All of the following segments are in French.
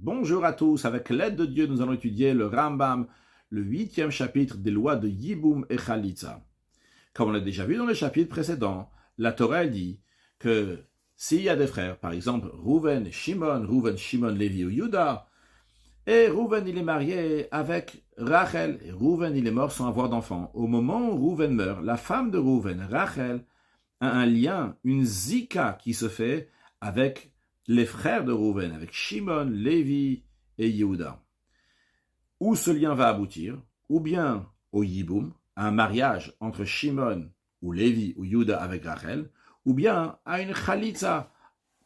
Bonjour à tous, avec l'aide de Dieu, nous allons étudier le Rambam, le 8e chapitre des lois de Yiboum et Chalitza. Comme on l'a déjà vu dans le chapitre précédent, la Torah dit que s'il y a des frères, par exemple Rouven, Shimon, Lévi ou Yuda, et Rouven il est marié avec Rachel, et Rouven il est mort sans avoir d'enfant. Au moment où Rouven meurt, la femme de Rouven, Rachel, a un lien, une zika qui se fait avec les frères de Rouven, avec Shimon, Lévi et Yehuda. Où ce lien va aboutir, ou bien au Yiboum, à un mariage entre Shimon ou Lévi ou Yehuda avec Rachel, ou bien à une Chalitza,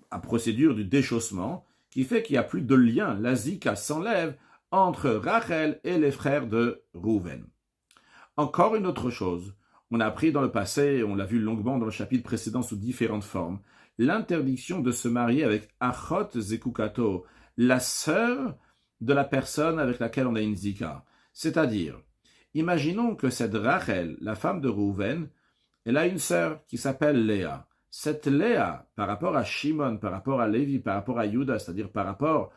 à procédure du déchaussement, qui fait qu'il n'y a plus de lien, la zika s'enlève entre Rachel et les frères de Rouven. Encore une autre chose, on a appris dans le passé, on l'a vu longuement dans le chapitre précédent sous différentes formes, l'interdiction de se marier avec Achot Zekukato, la sœur de la personne avec laquelle on a une zika. C'est-à-dire, imaginons que cette Rachel, la femme de Rouven, elle a une sœur qui s'appelle Léa. Cette Léa, par rapport à Shimon, par rapport à Lévi, par rapport à Yuda, c'est-à-dire par rapport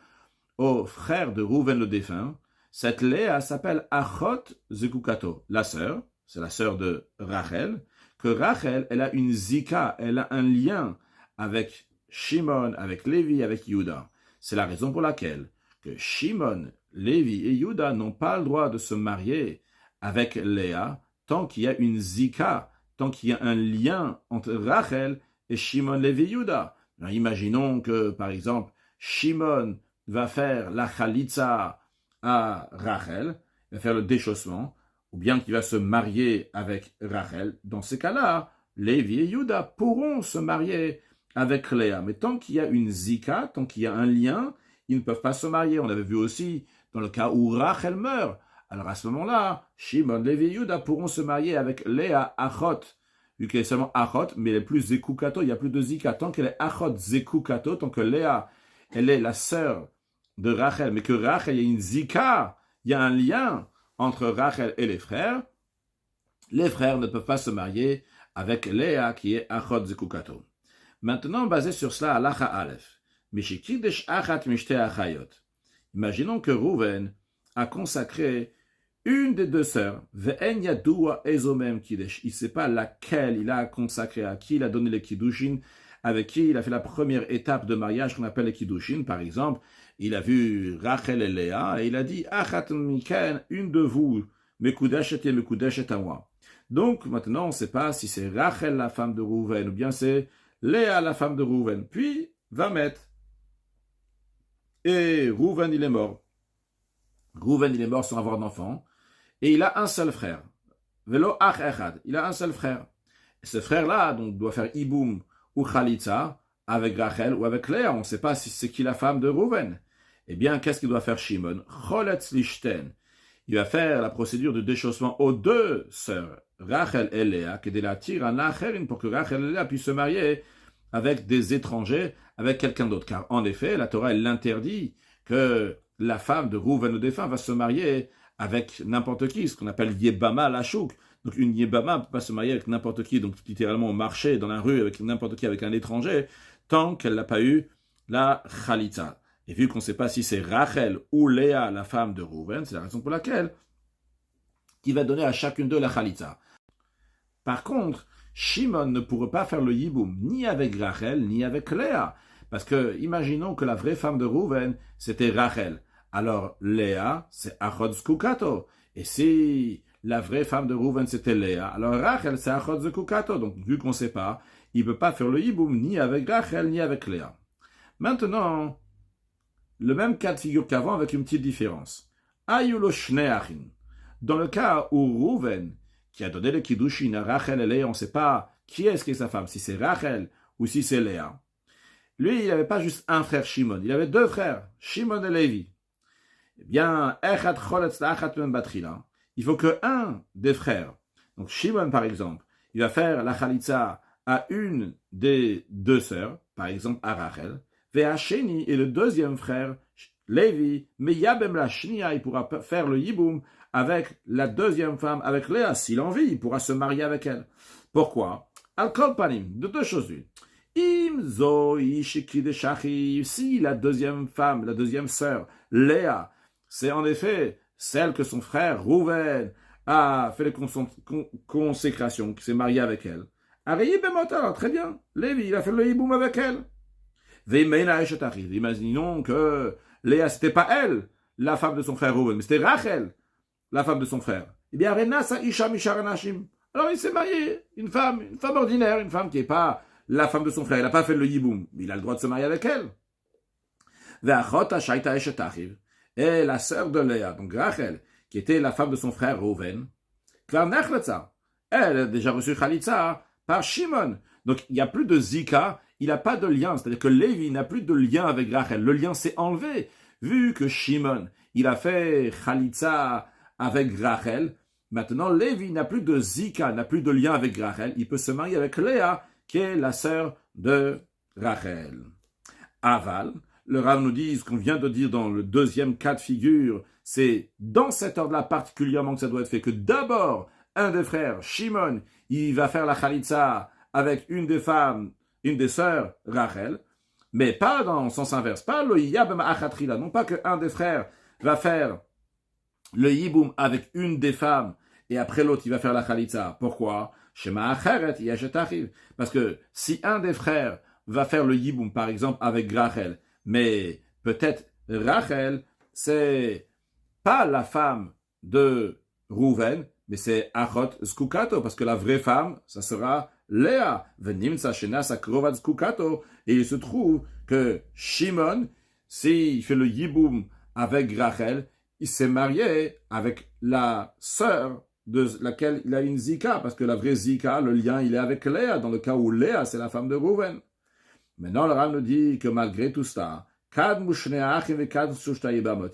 au frère de Rouven le défunt, cette Léa s'appelle Achot Zekukato, la sœur, c'est la sœur de Rachel, que Rachel, elle a une zika, elle a un lien avec Shimon, avec Lévi, avec Yuda. C'est la raison pour laquelle que Shimon, Lévi et Yuda n'ont pas le droit de se marier avec Léa tant qu'il y a une zika, tant qu'il y a un lien entre Rachel et Shimon, Lévi et Yuda. Alors, imaginons que, par exemple, Shimon va faire la chalitza à Rachel, il va faire le déchaussement, ou bien qu'il va se marier avec Rachel. Dans ces cas-là, Lévi et Yuda pourront se marier avec Léa. Mais tant qu'il y a une zika, tant qu'il y a un lien, ils ne peuvent pas se marier. On avait vu aussi dans le cas où Rachel meurt. Alors à ce moment-là, Shimon, Lévi et Yuda pourront se marier avec Léa Achot, vu qu'elle est seulement Achot, mais elle est plus Zekukato, il n'y a plus de zika. Tant qu'elle est Achot Zekukato, tant que Léa, elle est la sœur de Rachel, mais que Rachel, il y a une zika, il y a un lien entre Rachel et les frères ne peuvent pas se marier avec Léa qui est Achot Zekukato. Maintenant, basé sur cela, Halacha Aleph. Imaginons que Rouven a consacré une des deux sœurs, il ne sait pas laquelle il a consacré, à qui il a donné les kiddushin, avec qui il a fait la première étape de mariage qu'on appelle les kiddushin. Par exemple, il a vu Rachel et Léa et il a dit Achat miken, une de vous, mekudeshet et mekudeshet à moi. Donc maintenant, on ne sait pas si c'est Rachel la femme de Rouven ou bien c'est Léa la femme de Rouven. Puis va mettre. Et Rouven il est mort. Rouven il est mort sans avoir d'enfant. Et il a un seul frère. Velo ach echad. Il a un seul frère. Et ce frère-là donc doit faire Iboum ou Chalitza avec Rachel ou avec Léa. On ne sait pas si c'est qui la femme de Rouven. Eh bien, qu'est-ce qu'il doit faire Shimon? Choletz lishten. Il va faire la procédure de déchaussement aux deux sœurs, Rachel et Léa, qui la tire en acherin pour que Rachel et Léa puissent se marier avec des étrangers, avec quelqu'un d'autre. Car en effet, la Torah, elle l'interdit que la femme de Rouven le défunt va se marier avec n'importe qui, ce qu'on appelle Yebama Lachouk. Donc une Yebama ne peut pas se marier avec n'importe qui, donc littéralement au marché, dans la rue, avec n'importe qui, avec un étranger, tant qu'elle n'a pas eu la Chalitza. Et vu qu'on ne sait pas si c'est Rachel ou Léa, la femme de Rouven, c'est la raison pour laquelle il va donner à chacune d'eux la Chalitza. Par contre, Shimon ne pourrait pas faire le Yiboum, ni avec Rachel, ni avec Léa. Parce que, imaginons que la vraie femme de Rouven, c'était Rachel. Alors, Léa, c'est Achot Zekukato. Et si la vraie femme de Rouven, c'était Léa, alors Rachel, c'est Achot Zekukato. Donc, vu qu'on ne sait pas, il ne peut pas faire le Yiboum, ni avec Rachel, ni avec Léa. Maintenant, le même cas de figure qu'avant, avec une petite différence. Ayulo Shneachin. Dans le cas où Rouven, qui a donné le kiddushin à Rachel et Léa, on ne sait pas qui est-ce qui est sa femme, si c'est Rachel ou si c'est Léa. Lui, il n'avait pas juste un frère Shimon, il avait deux frères, Shimon et Lévi. Eh bien, il faut que un des frères, donc Shimon par exemple, il va faire la chalitza à une des deux sœurs, par exemple à Rachel, Ve'asheni et le deuxième frère, Lévi, mais Yabem la Shnia, il pourra faire le Yiboum avec la deuxième femme, avec Léa, s'il en vit, il pourra se marier avec elle. Pourquoi? Al-Kol Panim, de deux choses l'une. Si la deuxième femme, la deuxième sœur, Léa, c'est en effet celle que son frère Rouven a fait les consécrations, qui s'est marié avec elle. Très bien. Lévi, il a fait le hiboum avec elle. Imaginons que Léa, c'était pas elle, la femme de son frère Rouven, mais c'était Rachel, la femme de son frère. Eh bien, Renasa Isha Misharanashim. Alors il s'est marié, une femme ordinaire, une femme qui n'est pas la femme de son frère. Il n'a pas fait le yiboum, mais il a le droit de se marier avec elle. Et la sœur de Léa, donc Rachel, qui était la femme de son frère Rouven, elle a déjà reçu Khalitza par Shimon. Donc il n'y a plus de Zika, il n'a pas de lien. C'est-à-dire que Lévi n'a plus de lien avec Rachel. Le lien s'est enlevé. Vu que Shimon, il a fait Khalitza avec Rachel, maintenant Lévi n'a plus de Zika, n'a plus de lien avec Rachel. Il peut se marier avec Léa, qui est la sœur de Rachel. Aval, le Rav nous dit ce qu'on vient de dire dans le deuxième cas de figure, c'est dans cet ordre-là particulièrement que ça doit être fait, que d'abord, un des frères, Shimon, il va faire la Khalitza avec une des femmes, une des sœurs, Rachel, mais pas dans le sens inverse, pas le Yabem Achatrila, non pas qu'un des frères va faire le Yiboum avec une des femmes, et après l'autre, il va faire la Khalitza. Pourquoi? Parce que si un des frères va faire le Yiboum, par exemple, avec Rachel, mais peut-être Rachel, c'est pas la femme de Rouven, mais c'est Achot Skukato, parce que la vraie femme, ça sera Léa. Venimsa Shena Sakrovat Skukato. Et il se trouve que Shimon, s'il fait le Yiboum avec Rachel, il s'est marié avec la sœur de laquelle il a une Zika, parce que la vraie Zika, le lien, il est avec Léa, dans le cas où Léa, c'est la femme de Rouven. Maintenant, le Rav nous dit que malgré tout ça,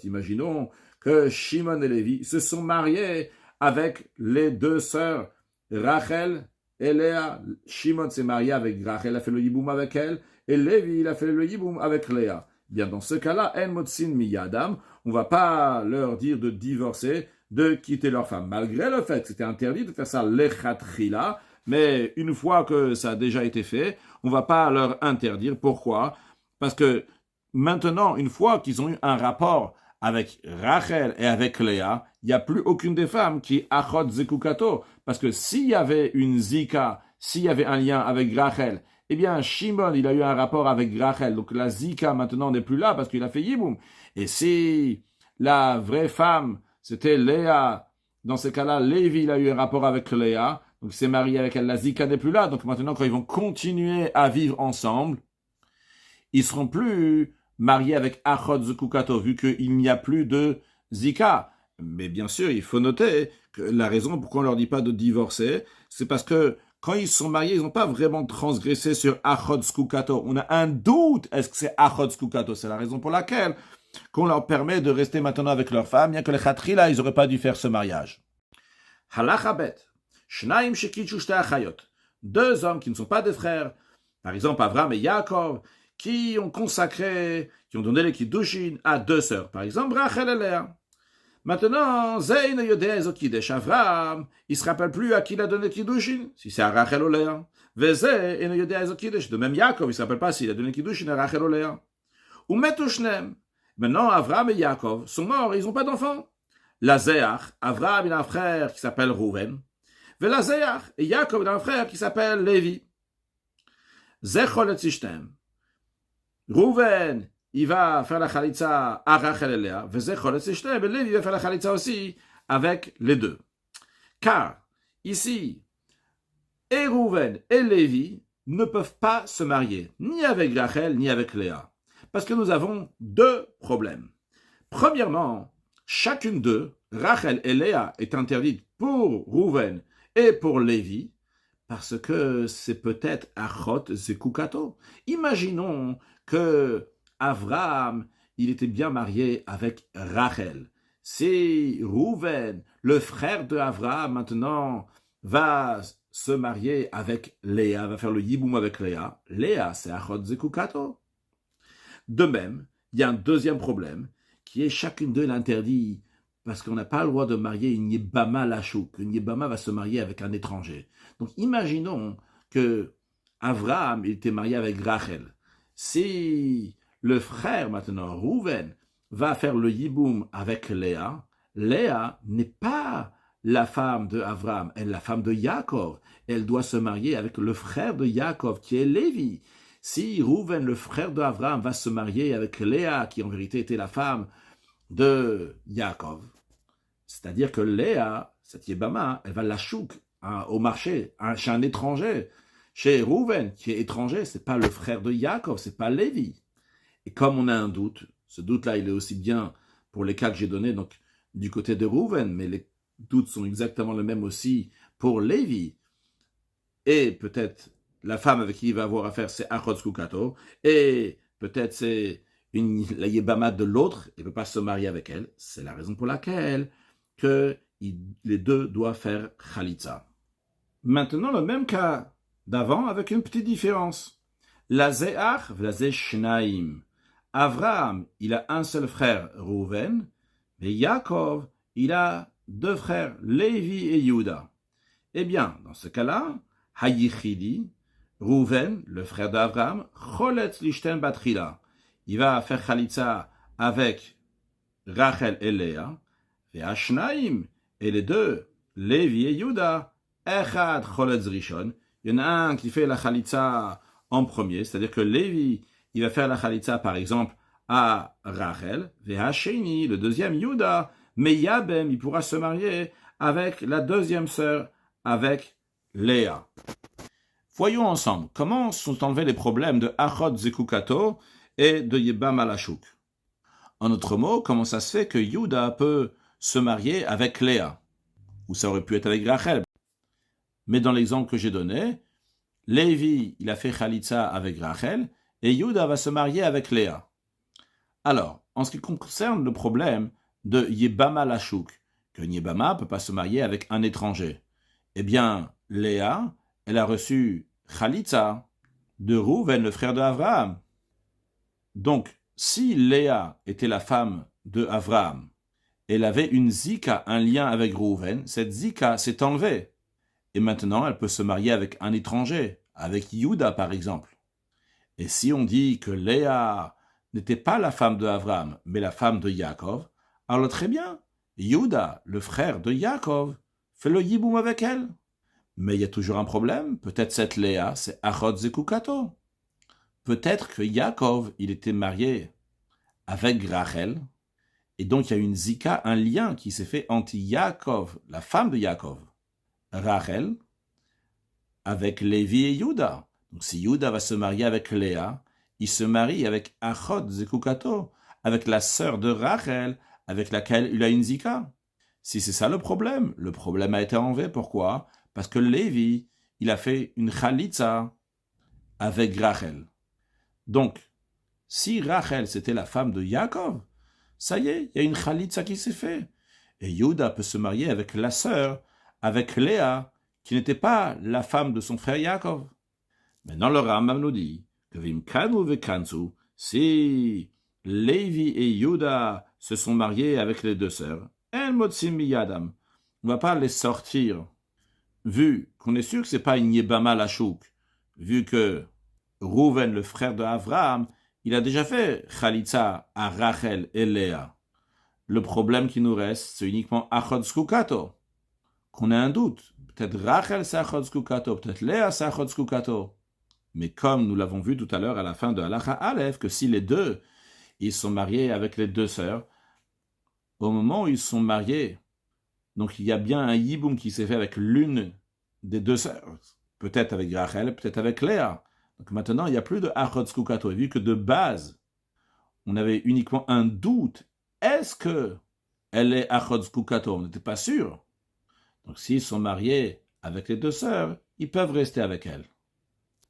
imaginons que Shimon et Lévi se sont mariés avec les deux sœurs, Rachel et Léa. Shimon s'est marié avec Rachel, il a fait le yiboum avec elle, et Lévi, il a fait le yiboum avec Léa. Bien, dans ce cas-là, en motzin miyadam, on ne va pas leur dire de divorcer, de quitter leur femme, malgré le fait que c'était interdit de faire ça lechatrila, mais une fois que ça a déjà été fait, on ne va pas leur interdire. Pourquoi? Parce que maintenant, une fois qu'ils ont eu un rapport avec Rachel et avec Léa, il n'y a plus aucune des femmes qui achot zekukato. Parce que s'il y avait une zika, s'il y avait un lien avec Rachel, eh bien, Shimon, il a eu un rapport avec Rachel. Donc la zika maintenant n'est plus là parce qu'il a fait yiboum. Et si la vraie femme, c'était Léa, dans ce cas-là, Lévi, il a eu un rapport avec Léa. Donc il s'est marié avec elle, la zika n'est plus là. Donc maintenant, quand ils vont continuer à vivre ensemble, ils seront plus mariés avec Achot Zekukato, vu qu'il n'y a plus de zika. Mais bien sûr, il faut noter que la raison pourquoi on ne leur dit pas de divorcer, c'est parce que quand ils sont mariés, ils n'ont pas vraiment transgressé sur Achot Zekukato. On a un doute, est-ce que c'est Achot Zekukato? C'est la raison pour laquelle qu'on leur permet de rester maintenant avec leur femme, bien que les Khatrila, ils n'auraient pas dû faire ce mariage. Halacha bet. Shnaim shekitshu shte achayot. Deux hommes qui ne sont pas des frères, par exemple Avraham et Yaakov, qui ont consacré, qui ont donné les kiddushin à deux sœurs, par exemple Rachel et Léa. Maintenant, Zein yodeh zokidesh Avraham, il ne se rappelle plus à qui il a donné le kiddushin, si c'est à Rachel ou Léa. Vezeh yodeh zokidesh, de même Yaakov, il ne se rappelle pas s'il a donné le kiddushin à Rachel ou Léa. Ou metu shnem. Maintenant, Avraham et Yaakov sont morts, ils n'ont pas d'enfants. Lazéach, Avraham il a un frère qui s'appelle Rouven. Velazéach, et Yaakov il a un frère qui s'appelle Lévi. Zechol et Zishtem. Rouven, il va faire la Khalitza à Rachel et Léa. Vezechol et Zishtem, et Lévi va faire la Khalitza aussi avec les deux. Car, ici, et Rouven et Lévi ne peuvent pas se marier, ni avec Rachel, ni avec Léa. Parce que nous avons deux problèmes. Premièrement, chacune d'eux, Rachel et Léa, est interdite pour Rouven et pour Lévi, parce que c'est peut-être Achot Zekukato. Imaginons que Avraham, il était bien marié avec Rachel. Si Rouven, le frère de Avraham, maintenant, va se marier avec Léa, va faire le yiboum avec Léa, Léa, c'est Achot Zekukato. De même, il y a un deuxième problème, qui est chacune d'eux l'interdit, parce qu'on n'a pas le droit de marier une Yébama Lachouk. Une Yébama va se marier avec un étranger. Donc imaginons que Avraham, il était marié avec Rachel. Si le frère, maintenant, Rouven, va faire le yiboum avec Léa, Léa n'est pas la femme de Avraham, elle est la femme de Yaakov. Elle doit se marier avec le frère de Yaakov, qui est Lévi. Si Rouven, le frère d'Avraham, va se marier avec Léa, qui en vérité était la femme de Yaakov, c'est-à-dire que Léa, cette Yébama, elle va la chouk au marché, chez un étranger. Chez Rouven, qui est étranger, c'est pas le frère de Yaakov, c'est pas Lévi. Et comme on a un doute, ce doute-là, il est aussi bien pour les cas que j'ai donnés, donc du côté de Rouven, mais les doutes sont exactement les mêmes aussi pour Lévi. Et peut-être la femme avec qui il va avoir affaire, c'est Achot Kukato, et peut-être c'est la Yébama de l'autre, il ne peut pas se marier avec elle. C'est la raison pour laquelle que les deux doivent faire Khalitza. Maintenant, le même cas d'avant avec une petite différence. La Zéach, la Shnaim. Avraham, il a un seul frère, Rouven, et Yaakov, il a deux frères, Lévi et Yuda. Eh bien, dans ce cas-là, Hayichidi, Rouven, le frère d'Avraham, Choletz Lishten Batrila. Il va faire Khalitza avec Rachel et Léa, et Ashnaim, et les deux, Lévi et Yuda, Echad Choletz Rishon. Il y en a un qui fait la Khalitza en premier, c'est-à-dire que Lévi, il va faire la Khalitza, par exemple, à Rachel, et Hasheni, le deuxième Yuda, mais Yabem, il pourra se marier avec la deuxième sœur, avec Léa. Voyons ensemble comment sont enlevés les problèmes de Achot Zekukato et de Yebam Alashuk. En autre mot, comment ça se fait que Yuda peut se marier avec Léa, ou ça aurait pu être avec Rachel. Mais dans l'exemple que j'ai donné, Lévi, il a fait Khalitza avec Rachel, et Yuda va se marier avec Léa. Alors, en ce qui concerne le problème de Yebama Lashuk, que Yebama ne peut pas se marier avec un étranger, eh bien, Léa, elle a reçu Khalitza de Rouven, le frère d'Avraham. Donc, si Léa était la femme de Avraham, elle avait une zika, un lien avec Rouven, cette zika s'est enlevée. Et maintenant, elle peut se marier avec un étranger, avec Yuda par exemple. Et si on dit que Léa n'était pas la femme de Avraham, mais la femme de Yaakov, alors très bien, Yuda, le frère de Yaakov, fait le yiboum avec elle. Mais il y a toujours un problème, peut-être cette Léa, c'est Achot Zekukato. Peut-être que Yaakov, il était marié avec Rachel, et donc il y a une zika, un lien qui s'est fait entre Yaakov, la femme de Yaakov, Rachel, avec Lévi et Yuda. Donc si Yuda va se marier avec Léa, il se marie avec Achot Zekukato, avec la sœur de Rachel, avec laquelle il a une zika. Si c'est ça le problème a été enlevé. Pourquoi? Parce que Lévi, il a fait une Khalitza avec Rachel. Donc, si Rachel c'était la femme de Yaakov, ça y est, il y a une Khalitza qui s'est faite. Et Yuda peut se marier avec la sœur, avec Léa, qui n'était pas la femme de son frère Yaakov. Maintenant, le Rambam nous dit que Vimkanu vekansu, si Lévi et Yuda se sont mariés avec les deux sœurs, El Motsim Miyadam, on ne va pas les sortir, vu qu'on est sûr que ce n'est pas une Yebama Lashuk, vu que Rouven, le frère de Avraham, il a déjà fait Khalitza à Rachel et Léa. Le problème qui nous reste, c'est uniquement Achot Zekukato, qu'on a un doute. Peut-être Rachel c'est Achot Zekukato, peut-être Léa c'est Achot Zekukato. Mais comme nous l'avons vu tout à l'heure à la fin de Halacha Aleph, que si les deux, ils sont mariés avec les deux sœurs, au moment où ils sont mariés, donc il y a bien un yiboum qui s'est fait avec l'une des deux sœurs, peut-être avec Rachel, peut-être avec Léa. Donc maintenant, il n'y a plus de Achot Zekukato. Et vu que de base, on avait uniquement un doute, est-ce que elle est Achot Zekukato? On n'était pas sûr. Donc s'ils sont mariés avec les deux sœurs, ils peuvent rester avec elle.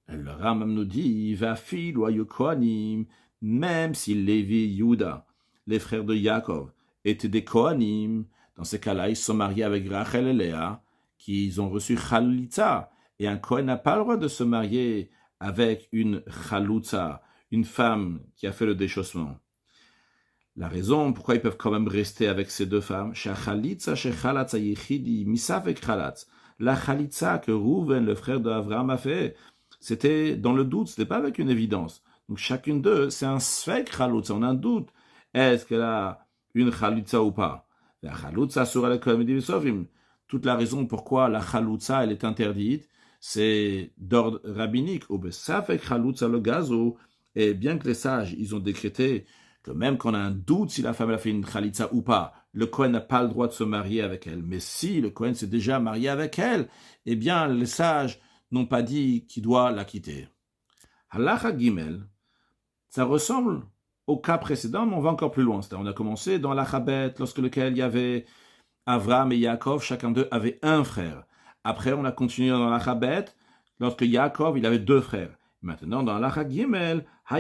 Le Rambam nous dit, va fil ou Kohanim, même si Lévi et Yuda, les frères de Yaakov, étaient des Kohanim, dans ces cas-là, ils sont mariés avec Rachel et Léa, qui ont reçu Khalitza. Et un Kohen n'a pas le droit de se marier avec une Chaloutza, une femme qui a fait le déchaussement. La raison pourquoi ils peuvent quand même rester avec ces deux femmes, la Chalitza que Rouven, le frère d'Avraham, a fait, c'était dans le doute, c'était pas avec une évidence. Donc chacune d'eux, c'est un sfek chaloutza, on a un doute. Est-ce qu'elle a une chaloutza ou pas? La chaloutza sur la comédie sofrim. Toute la raison pourquoi la chaloutza, elle est interdite, c'est d'ordre rabbinique. Ou safek chaloutza le gazo. Et bien que les sages, ils ont décrété que même qu'on a un doute si la femme a fait une chalitza ou pas, le Kohen n'a pas le droit de se marier avec elle. Mais si le Kohen s'est déjà marié avec elle, eh bien, les sages n'ont pas dit qu'il doit la quitter. Halacha Gimel, ça ressemble au cas précédent, mais on va encore plus loin. C'est-à-dire, on a commencé dans l'Achabet, lorsque lequel il y avait Avram et Yaakov, chacun d'eux avait un frère. Après, on a continué dans l'Achabet, lorsque Yaakov, il avait 2 frères. Maintenant, dans l'Achabet Gimel, dans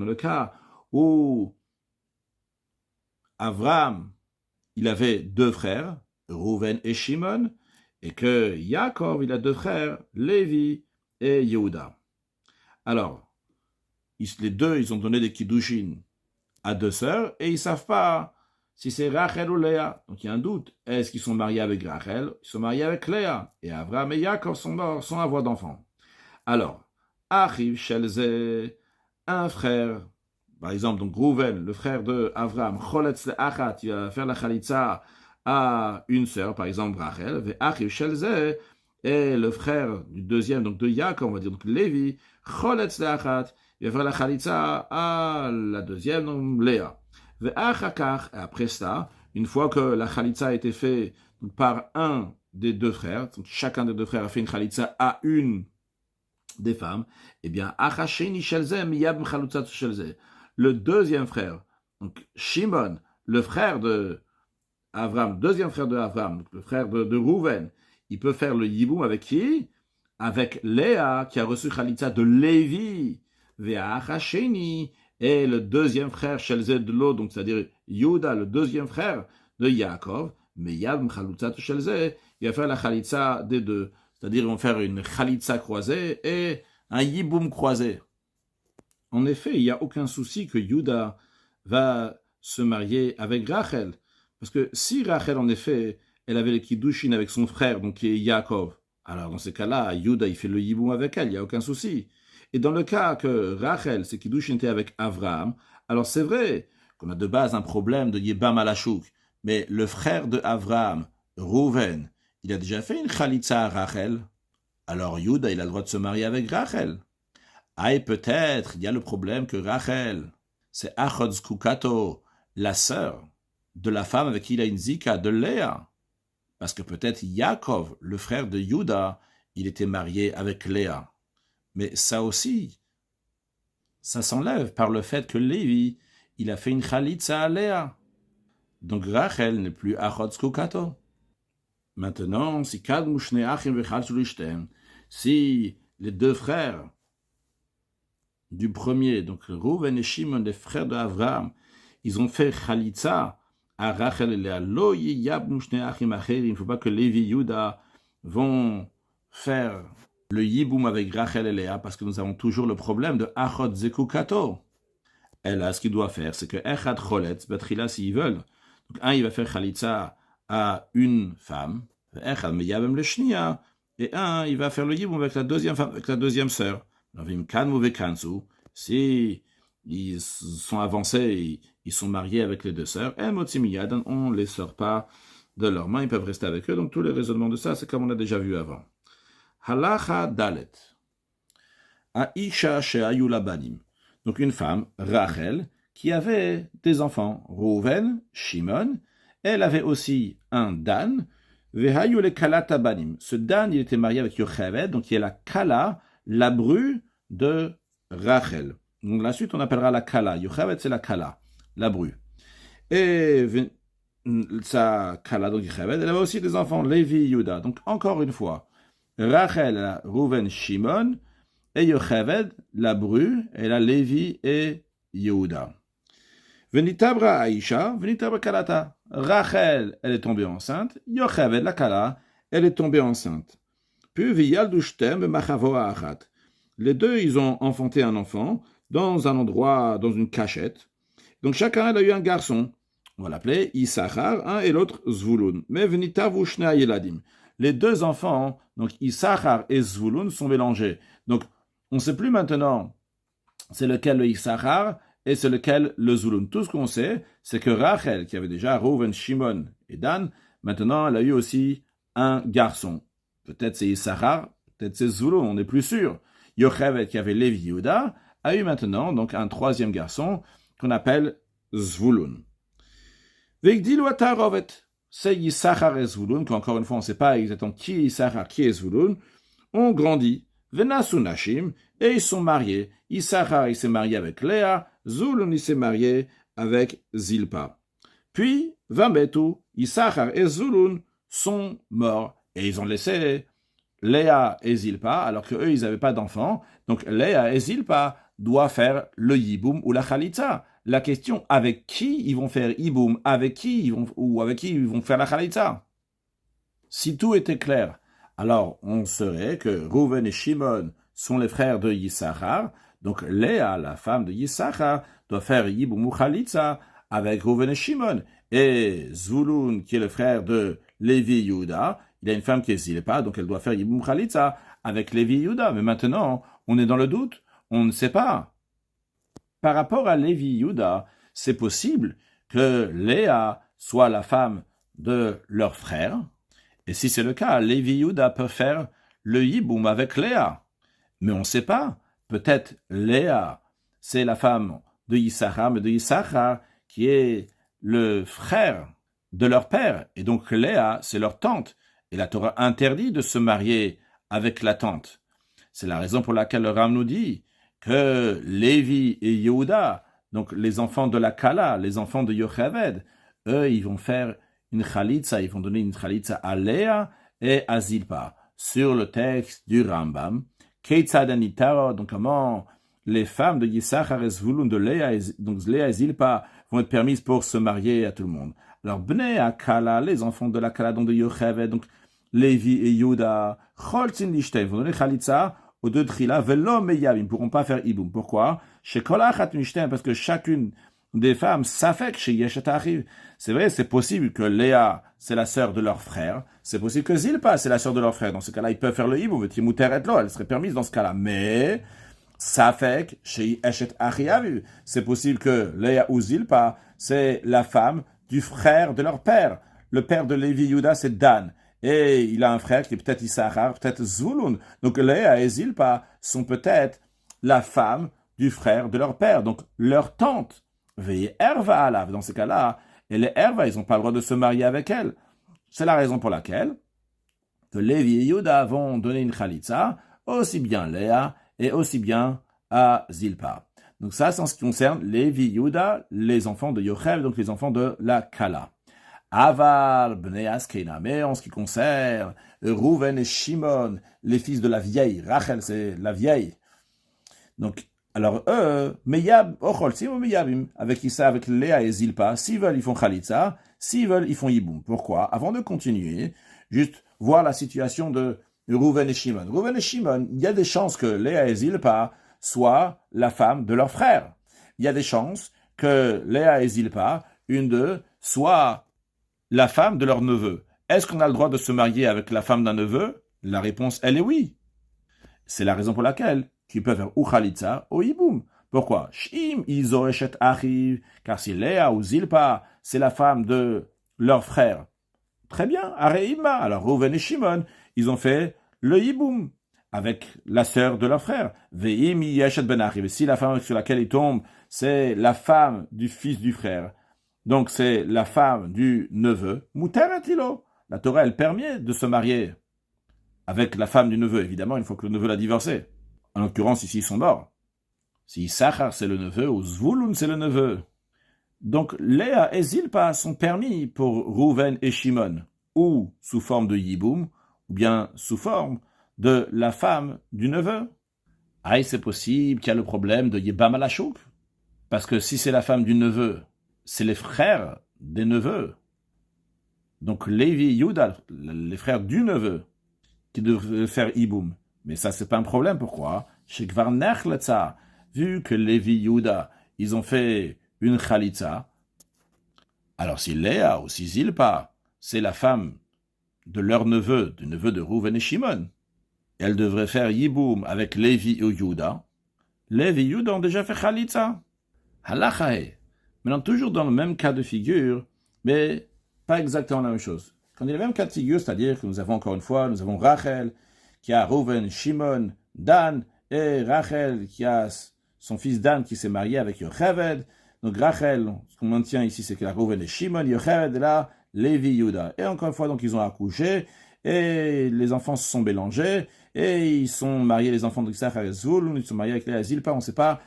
le cas où Avram, il avait 2 frères, Reuven et Shimon, et que Yaakov, il a 2 frères, Lévi et Yehuda. Alors, les deux, ils ont donné des kiddushin à 2 sœurs, et ils ne savent pas si c'est Rachel ou Léa. Donc il y a un doute. Est-ce qu'ils sont mariés avec Rachel? Ils sont mariés avec Léa. Et Avram et Yaakov sont morts sans avoir d'enfants. Alors, Achiv Shelze, un frère, par exemple, donc Reuven, le frère de Avram, Choletz le Achat, il va faire la chalitza à une sœur, par exemple Rachel, et Achiv Shelze est le frère du deuxième, donc de Yaakov, on va dire, donc Lévi, Choletz le Achat, il va faire la chalitza à la deuxième, donc Léa. Et après ça, une fois que la chalitza a été faite par un des 2 frères, donc chacun des 2 frères a fait une chalitza à une des femmes, eh bien, le deuxième frère, donc Shimon, le frère de Avram, deuxième frère de Avram, le frère de Reuven, il peut faire le yiboum avec qui? Avec Léa, qui a reçu chalitza de Lévi, et le deuxième frère Shelze de l'eau, donc c'est-à-dire Yehuda, le deuxième frère de Yaakov, mais Yab Chalutzat Shelze, il va faire la chalitza des 2. C'est-à-dire, ils vont faire une chalitza croisée et un yiboum croisé. En effet, il n'y a aucun souci que Yehuda va se marier avec Rachel. Parce que si Rachel, en effet, elle avait le kiddushin avec son frère, donc qui est Yaakov, alors dans ces cas-là, Yehuda, il fait le yiboum avec elle, il n'y a aucun souci. Et dans le cas que Rachel, ses kiddushin étaient avec Avraham, alors c'est vrai qu'on a de base un problème de Yebam Alachouk, mais le frère de Avraham, Reuven, il a déjà fait une chalitza à Rachel, alors Yehuda, il a le droit de se marier avec Rachel. Ah, et peut-être, il y a le problème que Rachel, c'est Achod Kukato, la sœur de la femme avec qui il a une zika, de Léa. Parce que peut-être Yaakov, le frère de Yehuda, il était marié avec Léa. Mais ça aussi, ça s'enlève par le fait que Lévi, il a fait une chalitza à Léa. Donc Rachel n'est plus Achod Kukato. Maintenant, si les 2 frères du premier, donc Reuven et Shimon, les frères d'Avraham, ils ont fait chalitza à Rachel et Léa, il ne faut pas que Lévi et Yehuda vont faire le yiboum avec Rachel et Léa, parce que nous avons toujours le problème de Achot Zekukato. Et là, ce qu'il doit faire, c'est que Echad Choletz, Batrila, s'ils veulent, donc un, il va faire chalitza à une femme, Echad Meyabem le Shnia, et un, il va faire le yiboum avec la deuxième femme, avec la deuxième sœur. Si ils sont avancés, ils sont mariés avec les 2 sœurs, on ne les sort pas de leurs mains, ils peuvent rester avec eux. Donc tous les raisonnements de ça, c'est comme on a déjà vu avant. Halacha Dalet. Aisha she'ayu labanim. Donc une femme, Rachel, qui avait des enfants, Reuven, Shimon, elle avait aussi un Dan, vehayu le kalata banim. Ce Dan, il était marié avec Yocheved, donc il y a la kala, la bru de Rachel. Donc la suite, on appellera la kala. Yocheved, c'est la kala, la bru. Et sa kala, donc Yocheved, elle avait aussi des enfants, Lévi, Yehuda. Donc encore une fois, Rachel, Reuven, Shimon, et Yocheved, la bru, et la Lévi et Yehuda. Venitabra Aisha, venitabra Kalata. Rachel, elle est tombée enceinte. Yocheved, la Kala, elle est tombée enceinte. Puis Viyaldushtem Machavoa Achat. Les 2, ils ont enfanté un enfant dans un endroit, dans une cachette. Donc chacun, elle a eu un garçon. On va l'appeler Issachar, un et l'autre Zvulun. Mais Venitavu Shnei Yeladim. les deux enfants, donc Issachar et Zvulun, sont mélangés. Donc, on ne sait plus maintenant c'est lequel le Issachar et c'est lequel le Zvulun. Tout ce qu'on sait, c'est que Rachel, qui avait déjà Reuven, Shimon et Dan, maintenant elle a eu aussi un garçon. Peut-être c'est Issachar, peut-être c'est Zvulun, on n'est plus sûr. Yocheved, qui avait Lévi Yehuda, a eu maintenant donc un troisième garçon qu'on appelle Zvulun. Vegdilu atarovet, c'est Issachar et Zvulun, qu'encore une fois on ne sait pas exactement qui est Issachar, qui est Zvulun, ont grandi, Venasu Nashim, et ils sont mariés. Issachar, il s'est marié avec Léa, Zvulun, il s'est marié avec Zilpa. Puis, Vametu, Issachar et Zvulun sont morts, et ils ont laissé Léa et Zilpa, alors qu'eux, ils n'avaient pas d'enfants. Donc, Léa et Zilpa doivent faire le Yiboum ou la Khalitza. La question, avec qui ils vont faire Yiboum, avec qui ils vont faire la Khalitza. Si tout était clair, alors on saurait que Reuven et Shimon sont les frères de Yissachar. Donc, Léa, la femme de Yissachar, doit faire Yiboum ou Khalitza avec Reuven et Shimon. Et Zvulun, qui est le frère de Lévi Yehuda, il a une femme qui est Zilpa, donc elle doit faire Yiboum Khalitza avec Lévi Yehuda. Mais maintenant, on est dans le doute, on ne sait pas. Par rapport à Lévi Yehuda, c'est possible que Léa soit la femme de leur frère. Et si c'est le cas, Lévi Yehuda peut faire le Yiboum avec Léa. Mais on ne sait pas. Peut-être Léa, c'est la femme de Yissachar, mais de Yissachar qui est le frère de leur père. Et donc Léa, c'est leur tante. Et la Torah interdit de se marier avec la tante. C'est la raison pour laquelle le Ram nous dit que Lévi et Yehuda, donc les enfants de la Kala, les enfants de Yocheved, eux, ils vont faire une Khalitza, ils vont donner une Khalitza à Léa et à Zilpa. Sur le texte du Rambam, Keitzad Anitara, donc comment les femmes de Yissachar et Zvulun, de Léa et Zilpa, vont être permises pour se marier à tout le monde. Alors, Bnei Akala, les enfants de la Kala, donc de Yocheved, donc Lévi et Yehuda, Choltzin Lishtem, vont donner Khalitza aux deux Trila, Velo Meyab, ils ne pourront pas faire Iboum. Pourquoi? Chez Kolachat Mishtem, parce que chacune des femmes s'affecte chez Yeshet Achiv. C'est vrai, c'est possible que Léa, c'est la sœur de leur frère. C'est possible que Zilpa, c'est la sœur de leur frère. Dans ce cas-là, ils peuvent faire le Iboum, elle serait permise dans ce cas-là. Mais, s'affecte chez Yeshet Achiv. C'est possible que Léa ou Zilpa, c'est la femme du frère de leur père. Le père de Lévi Yehuda, c'est Dan. Et il a un frère qui est peut-être Issachar, peut-être Zvulun. Donc Léa et Zilpa sont peut-être la femme du frère de leur père, donc leur tante. Veillez Erva Alav. Dans ces cas-là, et les Erva, ils n'ont pas le droit de se marier avec elle. C'est la raison pour laquelle que Lévi et Yehuda vont donner une Khalitza, aussi bien Léa et aussi bien à Zilpa. Donc ça, c'est en ce qui concerne Lévi et Yehuda, les enfants de Yochel, donc les enfants de la Kala. Aval, Bnei Askena, mais en ce qui concerne Reuven et Shimon, les fils de la vieille, Rachel c'est la vieille. Donc, alors eux, Meyab, Ocholsim ou Meyabim, avec Issa, avec Léa et Zilpa, s'ils veulent, ils font Khalitza, s'ils veulent, ils font Yiboum. Pourquoi? Avant de continuer, juste voir la situation de Reuven et Shimon. Reuven et Shimon, il y a des chances que Léa et Zilpa soient la femme de leur frère. Il y a des chances que Léa et Zilpa, une d'eux, soit la femme de leur neveu. Est-ce qu'on a le droit de se marier avec la femme d'un neveu? La réponse, elle est oui. C'est la raison pour laquelle qu'ils peuvent faire ou Khalitza ou Yiboum. Pourquoi? Shim izo eshet achiv, car si Léa ou Zilpa, c'est la femme de leur frère. Très bien, Areima. Alors Reuven et Shimon, ils ont fait le Yiboum avec la sœur de leur frère. Ve'im yeshet ben achiv. Et si la femme sur laquelle ils tombent, c'est la femme du fils du frère, donc c'est la femme du neveu, Muteretilo. La Torah, elle permet de se marier avec la femme du neveu, évidemment, une fois que le neveu l'a divorcé. En l'occurrence, ici, ils sont morts. Si Issachar, c'est le neveu, ou Zvulun, c'est le neveu. Donc, Léa et Zilpa sont permis pour Reuven et Shimon, ou sous forme de Yiboum, ou bien sous forme de la femme du neveu. Ah, c'est possible qu'il y a le problème de Yebam Alachouk, parce que si c'est la femme du neveu, c'est les frères des neveux. Donc Lévi et Yehuda, les frères du neveu, qui devraient faire Iboum. Mais ça, c'est pas un problème. Pourquoi? Chez Kvar Nechletza, vu que Lévi et Yehuda, ils ont fait une Khalitza, alors si Léa ou si Zilpa, c'est la femme de leur neveu, du neveu de Rouven et Shimon. Elle devrait faire Yiboum avec Lévi ou Yuda. Lévi et Yuda ont déjà fait Khalitza. Halachae. Maintenant, toujours dans le même cas de figure, mais pas exactement la même chose. Quand il y a le même cas de figure, c'est-à-dire que nous avons encore une fois, nous avons Rachel, qui a Rouven, Shimon, Dan, et Rachel, qui a son fils Dan, qui s'est marié avec Yocheved. Donc Rachel, ce qu'on maintient ici, c'est que la Rouven et Shimon, Yocheved, et là, Lévi, Yuda. Et encore une fois, donc, ils ont accouché, et les enfants se sont mélangés, et ils sont mariés, les enfants de Issachar et Zvulun, ils sont mariés avec Léa Zilpa, on ne sait pas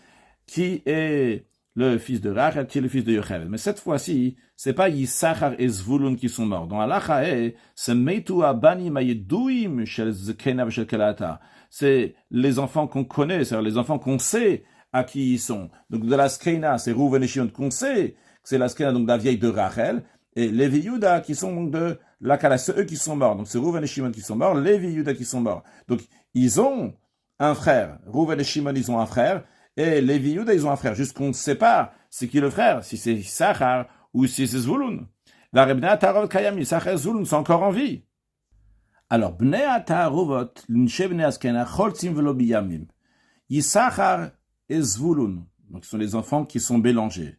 qui est le fils de Rachel, qui est le fils de Yocheved. Mais cette fois-ci, c'est pas Issachar et Zvulun qui sont morts. Dans Halacha, c'est Meitu Abani Mayeduim Shel Zekena Shel Kelata. C'est les enfants qu'on connaît, c'est-à-dire les enfants qu'on sait à qui ils sont. Donc de la Skena, c'est Rouven et Shimon qu'on sait que c'est la Skena, donc de la vieille de Rachel, et Lévi Yuda qui sont donc de la Kala, c'est eux qui sont morts. Donc c'est Rouven et Shimon qui sont morts, Lévi Yuda qui sont morts. Donc ils ont un frère. Rouven et Shimon, ils ont un frère. Et Lévi Yuda, ils ont un frère. Juste qu'on ne sait pas c'est qui le frère, si c'est Issachar ou si c'est Zvulun. La Rebnei Taharot Kayam, Issachar et Zvulun sont encore en vie. Alors, Bnei Taharovot, l'Inshe Bnei Askena, Choltzim Velo Biyamim. Issachar et Zvulun, donc ce sont les enfants qui sont mélangés.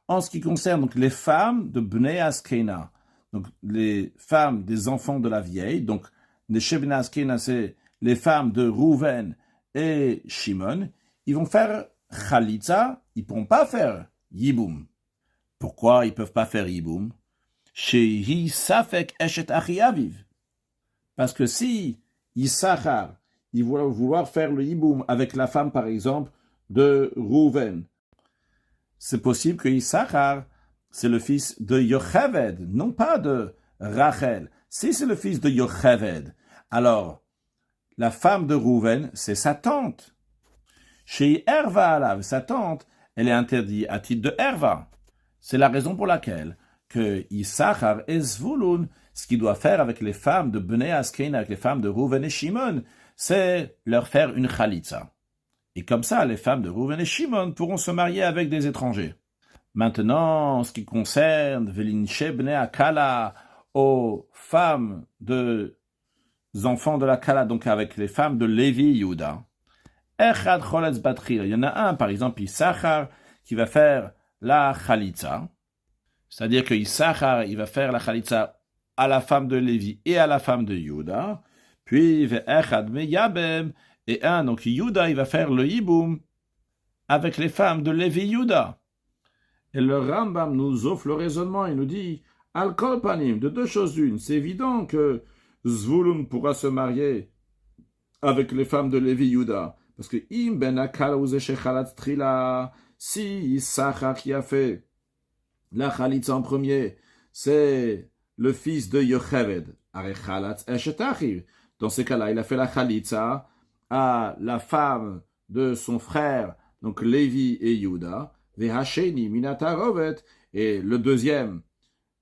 En ce qui concerne donc les femmes de Bnei Askena, donc les femmes des enfants de la vieille, donc les Bnei Askena, c'est les femmes de Rouven et Shimon, ils vont faire Khalitza, ils ne pourront pas faire Yiboum. Pourquoi ils ne peuvent pas faire Yiboum? Shehi Safek Eshet Achi Aviv. Parce que si Issachar, il va vouloir faire le Yiboum avec la femme, par exemple, de Rouven, c'est possible que Issachar, c'est le fils de Yocheved, non pas de Rachel. Si c'est le fils de Yocheved, alors la femme de Rouven, c'est sa tante. Chez Erva Alav, sa tante, elle est interdite à titre de Erva. C'est la raison pour laquelle que Issachar et Zvulun, ce qu'il doit faire avec les femmes de Bnei Askena, avec les femmes de Rouven et Shimon, c'est leur faire une Khalitza. Et comme ça, les femmes de Rouven et Shimon pourront se marier avec des étrangers. Maintenant, ce qui concerne Velinshe Bnei Akala, aux femmes des enfants de la Kala, donc avec les femmes de Lévi Yuda, Echad Choletz Batril. Il y en a un, par exemple, Issachar, qui va faire la Khalitza. C'est-à-dire que Issachar, il va faire la Khalitza à la femme de Lévi et à la femme de Yuda. Puis, Echad Meyabem, et un, donc Yuda, il va faire le Yiboum avec les femmes de Lévi Yuda. Et le Rambam nous offre le raisonnement, il nous dit, Al-Kol Panim, de deux choses une, c'est évident que Zvulun pourra se marier avec les femmes de Lévi Yuda. Parce que Im ben Akal Uzeshechalat Trila, si Issachar qui a fait la Khalitza en premier, c'est le fils de Yocheved, Arechalat Eshetachiv. Dans ces cas-là, il a fait la Khalitza à la femme de son frère, donc Lévi et Yuda, Vehasheni Minatarovet, et le deuxième,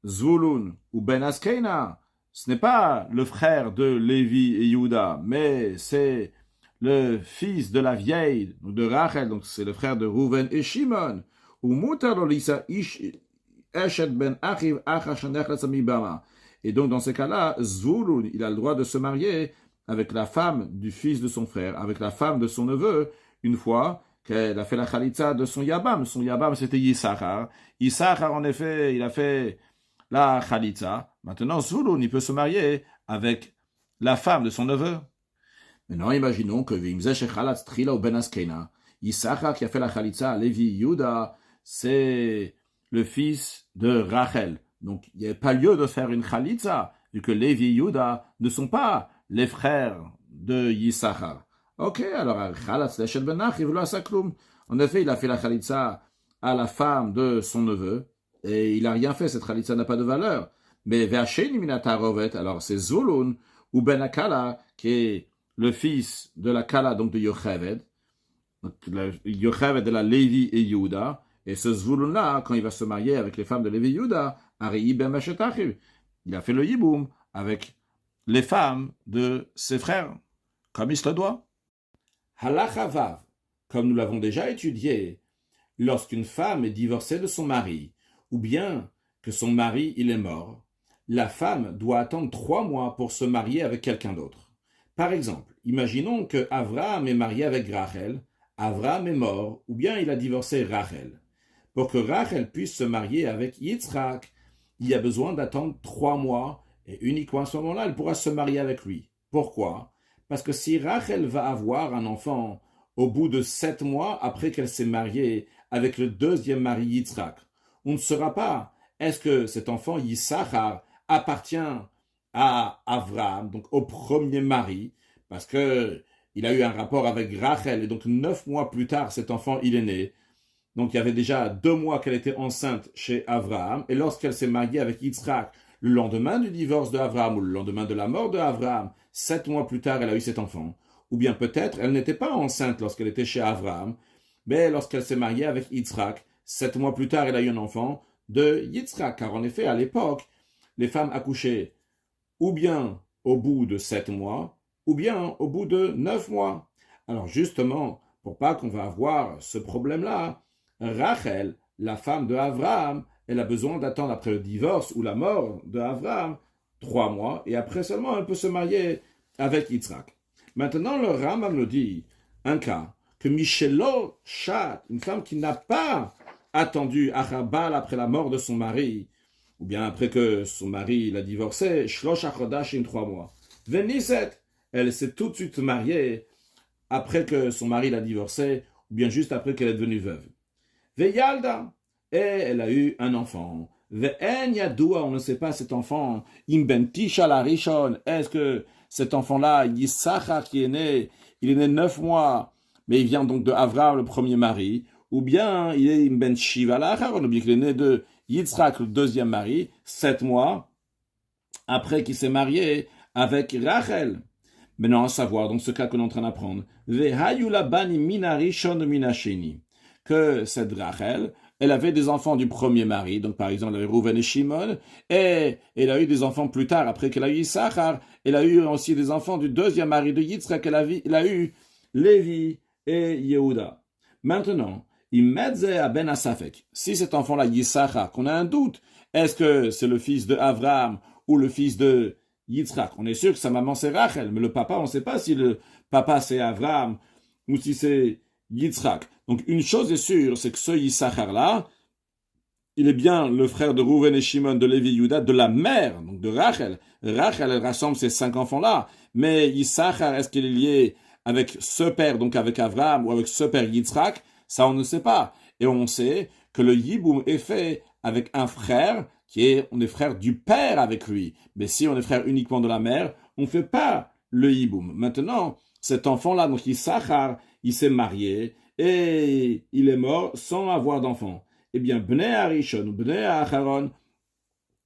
Zvulun ou Ben Askena, ce n'est pas le frère de Lévi et Yuda, mais c'est le fils de la vieille, de Rachel, donc c'est le frère de Rouven et Shimon, ou Mutarolisa Eshet ben Achiv Achashanech. Et donc dans ces cas-là, Zvulun, il a le droit de se marier avec la femme du fils de son frère, avec la femme de son neveu, une fois qu'elle a fait la Khalitza de son Yabam. Son Yabam, c'était Issachar. Issachar, en effet, il a fait la Khalitza. Maintenant, Zvulun, il peut se marier avec la femme de son neveu. Maintenant, imaginons que Issachar qui a fait la Khalitza à Lévi Yuda, c'est le fils de Rachel. Donc, il n'y a pas lieu de faire une Khalitza, vu que Lévi Yuda ne sont pas les frères de Issachar. Ok, alors, en effet, il a fait la Khalitza à la femme de son neveu, et il n'a rien fait, cette Khalitza n'a pas de valeur. Mais alors c'est Zvulun ou Ben Akala, qui est le fils de la Kala, donc de Yocheved. Yocheved de la Lévi et Yuda. Et ce Zvulun-là, quand il va se marier avec les femmes de Lévi et Yuda, il a fait le Yiboum avec les femmes de ses frères, comme il se le doit. Halacha Vav, comme nous l'avons déjà étudié, lorsqu'une femme est divorcée de son mari, ou bien que son mari il est mort, la femme doit attendre 3 mois pour se marier avec quelqu'un d'autre. Par exemple, imaginons que Abraham est marié avec Rachel, Abraham est mort, ou bien il a divorcé Rachel. Pour que Rachel puisse se marier avec Yitzhak, il y a besoin d'attendre 3 mois, et uniquement à ce moment-là, elle pourra se marier avec lui. Pourquoi? Parce que si Rachel va avoir un enfant au bout de 7 mois après qu'elle s'est mariée avec le deuxième mari Yitzhak, on ne saura pas est-ce que cet enfant Yissachar appartient à Abraham, donc au premier mari, parce que il a eu un rapport avec Rachel, et donc 9 mois plus tard, cet enfant, il est né. Donc il y avait déjà 2 mois qu'elle était enceinte chez Abraham, et lorsqu'elle s'est mariée avec Yitzhak, le lendemain du divorce d'Abraham, ou le lendemain de la mort d'Abraham, 7 mois plus tard, elle a eu cet enfant. Ou bien peut-être, elle n'était pas enceinte lorsqu'elle était chez Abraham, mais lorsqu'elle s'est mariée avec Yitzhak, 7 mois plus tard, elle a eu un enfant de Yitzhak, car en effet, à l'époque, les femmes accouchaient ou bien au bout de 7 mois, ou bien au bout de 9 mois. Alors justement, pour pas qu'on va avoir ce problème-là, Rachel, la femme de Abraham, elle a besoin d'attendre après le divorce ou la mort de Abraham 3 mois, et après seulement elle peut se marier avec Yitzhak. Maintenant, le Rambam nous dit un cas, que Michelo Chat, une femme qui n'a pas attendu Achabal après la mort de son mari, ou bien après que son mari l'a divorcé, Shlosh Achodashim 3 mois. Veniset, elle s'est tout de suite mariée après que son mari l'a divorcée, ou bien juste après qu'elle est devenue veuve. Veyalda, et elle a eu un enfant. Ve'en yadoua, on ne sait pas cet enfant. Imben tisha la rishon, est-ce que cet enfant-là, Yissachar qui est né, il est né 9 mois, mais il vient donc de Avraham, le premier mari, ou bien il est Imben shiva la acharon, ou bien qu'il est né de Yitzhak, le deuxième mari, 7 mois après qu'il s'est marié avec Rachel. Maintenant, à savoir, dans ce cas que l'on est en train d'apprendre, que cette Rachel, elle avait des enfants du premier mari, donc par exemple, elle avait Rouven et Shimon, et elle a eu des enfants plus tard, après qu'elle a eu Issachar, elle a eu aussi des enfants du deuxième mari de Yitzhak, elle a eu Lévi et Yehuda. Maintenant, à Ben Asafek, si cet enfant-là, Yissachar, qu'on a un doute, est-ce que c'est le fils de Abraham ou le fils de Yitzhak? On est sûr que sa maman c'est Rachel, mais le papa, on ne sait pas si le papa c'est Abraham ou si c'est Yitzhak. Donc une chose est sûre, c'est que ce Yissachar-là, il est bien le frère de Rouven et Shimon, de Lévi Yuda, de la mère, donc de Rachel. Rachel, elle rassemble ces 5 enfants-là, mais Yissachar, est-ce qu'il est lié avec ce père, donc avec Abraham, ou avec ce père Yitzhak? Ça, on ne sait pas. Et on sait que le Yiboum est fait avec un frère on est frère du père avec lui. Mais si on est frère uniquement de la mère, on ne fait pas le Yiboum. Maintenant, cet enfant-là, donc Yissachar, il s'est marié et il est mort sans avoir d'enfant. Eh bien, Bnei Arishon ou Bnei Acharon,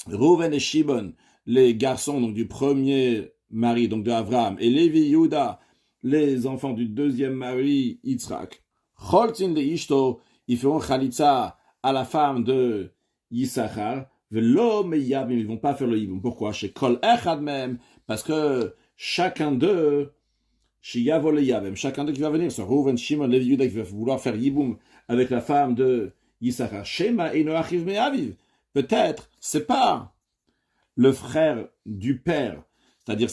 Rouven et Shimon, les garçons donc du premier mari, donc de Abraham, et Lévi Yehuda, les enfants du deuxième mari, Yitzhak, Choltzin de Ishto, ils feront Khalitza à la femme de Yissachar, Velo Meyab, ils ne vont pas faire le Yiboum. Pourquoi? Chez Kol Echad même, parce que chacun d'eux, chacun d'eux qui va venir, ce Rouven, Shimon, Lévi Yehuda, qui va vouloir faire Yiboum avec la femme de Yissachar, Shema et Noachiv Me'aviv. Peut-être, c'est pas le frère du père. C'est-à-dire,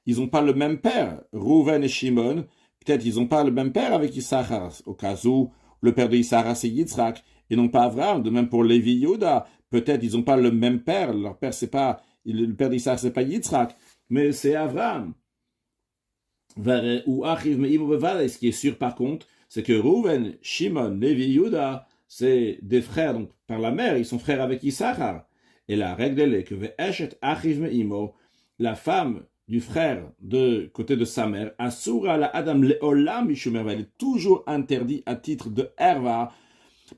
ils n'ont pas le même père. Rouven et Shimon, peut-être ils n'ont pas le même père avec Yissachar. Au cas où le père de Yissachar, c'est Yitzhak, et non pas Avraham. De même pour Lévi Yehuda, peut-être ils n'ont pas le même père. Leur père, le père d'Yissachar, c'est pas Yitzhak, mais c'est Avraham. Ou Achiv Me'imo Bevada. Ce qui est sûr, par contre, c'est que Rouven, Shimon, Lévi Yehuda, c'est des frères, donc par la mère, ils sont frères avec Yissachar. Et la règle est que Ve'eshet Achiv Me'imo, la femme du frère de côté de sa mère, Asura la Adam Leolam Mishumer, elle est toujours interdite à titre de Herva,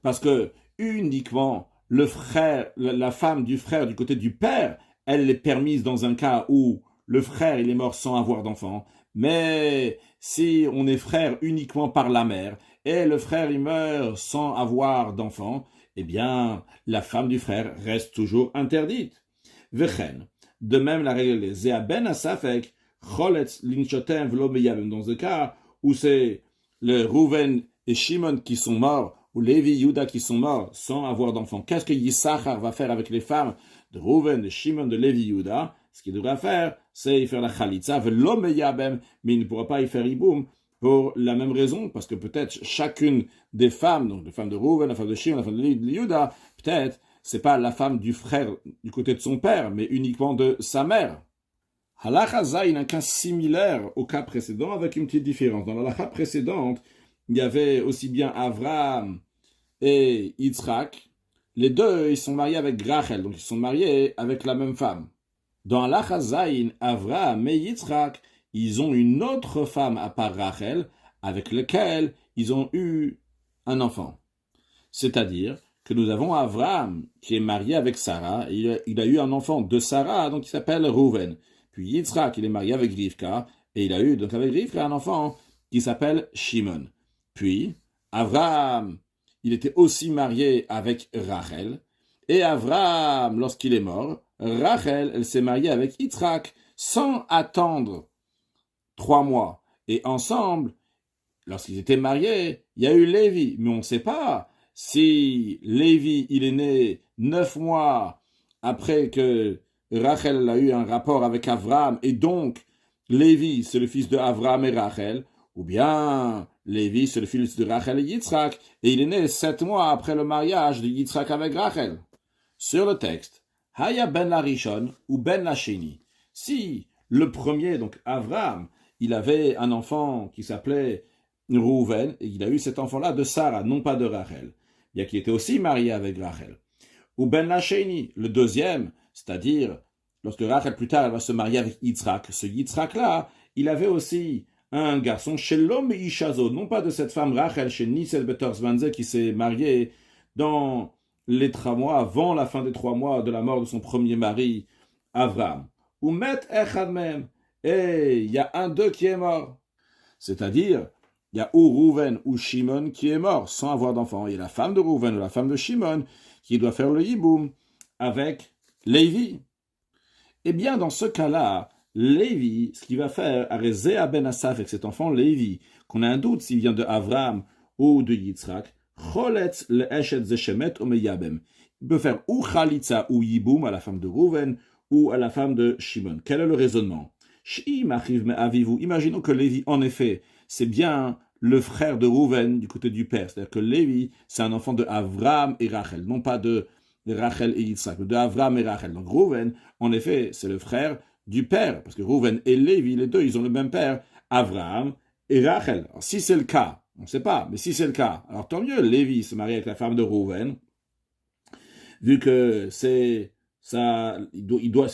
parce que uniquement le frère, la femme du frère du côté du père, elle est permise dans un cas où le frère il est mort sans avoir d'enfant. Mais si on est frère uniquement par la mère et le frère il meurt sans avoir d'enfant, eh bien la femme du frère reste toujours interdite. Vechen. De même, la règle est Zéa ben asafek, choletz linchotem v'lo meyavim, dans le cas où c'est le Rouven et Shimon qui sont morts ou Lévi, Yuda qui sont morts sans avoir d'enfants, qu'est-ce que Yissachar va faire avec les femmes de Reuven, de Shimon, de Lévi, Yuda? Ce qu'il devra faire, c'est y faire la Khalitza, mais il ne pourra pas y faire Iboum pour la même raison, parce que peut-être chacune des femmes, donc les femmes de Reuven, la femme de Shimon, la femme de Yuda, peut-être c'est pas la femme du frère du côté de son père, mais uniquement de sa mère. Halacha Zayin, un cas similaire au cas précédent, avec une petite différence. Dans la halacha précédente, il y avait aussi bien Avraham et Yitzhak. Les deux, ils sont mariés avec Rachel, donc ils sont mariés avec la même femme. Dans halacha Zayin, Avraham et Yitzhak, ils ont une autre femme à part Rachel, avec laquelle ils ont eu un enfant. C'est-à-dire que nous avons Avraham qui est marié avec Sarah, et il a eu un enfant de Sarah, donc il s'appelle Reuven. Puis Yitzhak, il est marié avec Rivka, et il a eu donc avec Rivka un enfant qui s'appelle Shimon. Puis Avraham, il était aussi marié avec Rachel, et Avraham, lorsqu'il est mort, Rachel, elle s'est mariée avec Yitzhak sans attendre 3 mois. Et ensemble, lorsqu'ils étaient mariés, il y a eu Lévi, mais on ne sait pas si Lévi, il est né 9 mois après que Rachel a eu un rapport avec Avraham, et donc Lévi, c'est le fils de Avraham et Rachel, ou bien Lévi, c'est le fils de Rachel et Yitzhak, et il est né 7 mois après le mariage de Yitzhak avec Rachel. Sur le texte, Haya ben la Rishon ou ben la Sheni. Si le premier, donc Avraham, il avait un enfant qui s'appelait Reuven, et il a eu cet enfant-là de Sarah, non pas de Rachel, bien qu'il était aussi marié avec Rachel. Ou ben la Sheni, le deuxième, c'est-à-dire, lorsque Rachel plus tard elle va se marier avec Yitzhak, ce Yitzhak-là, il avait aussi un garçon chez l'homme Ishazo, non pas de cette femme Rachel, chez Nisel Betersbanze, qui s'est mariée dans les 3 mois, avant la fin des 3 mois de la mort de son premier mari, Avraham. Ou Met Echad Mem, et il y a un d'eux qui est mort. C'est-à-dire, il y a ou Reuven ou Shimon qui est mort sans avoir d'enfant. Et la femme de Reuven ou la femme de Shimon qui doit faire le Yiboum avec Lévi. Eh bien, dans ce cas-là, Lévi, ce qu'il va faire, Arezéa ben Asaf avec cet enfant Lévi, qu'on a un doute s'il vient de Avram ou de Yitzhak, Choletz le Eshet Zeshemet Omeyabem. Il peut faire ou Khalitza ou Yiboum à la femme de Reuven ou à la femme de Shimon. Quel est le raisonnement? Imaginons que Lévi, en effet, c'est bien le frère de Reuven du côté du père. C'est-à-dire que Lévi, c'est un enfant de Avram et Rachel, non pas de Rachel et Yitzhak, de Avram et Rachel. Donc Reuven, en effet, c'est le frère du père, parce que Reuven et Lévi, les deux, ils ont le même père, Avram et Rachel. Alors, si c'est le cas, on ne sait pas, mais si c'est le cas, alors tant mieux, Lévi se marie avec la femme de Reuven, vu que c'est ça, il doit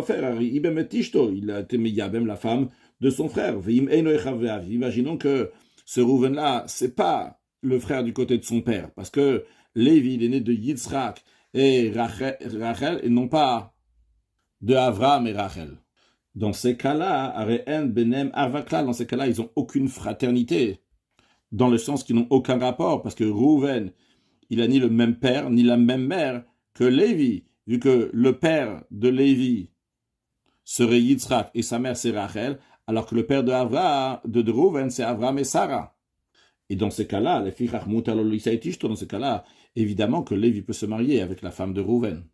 faire, il a été Meyabem, la femme de son frère. Imaginons que ce Reuven-là, c'est pas le frère du côté de son père, parce que Lévi, il est né de Yitzhak et Rachel, et non pas de Avram et Rachel. Dans ces cas-là, dans ces cas-là, ils n'ont aucune fraternité, dans le sens qu'ils n'ont aucun rapport, parce que Reuven, il a ni le même père, ni la même mère que Lévi, vu que le père de Lévi serait Yitzhak et sa mère c'est Rachel, alors que le père de Reuven, c'est Avram et Sarah. Et dans ces cas-là, dans ces cas-là, évidemment que Lévi peut se marier avec la femme de Reuven.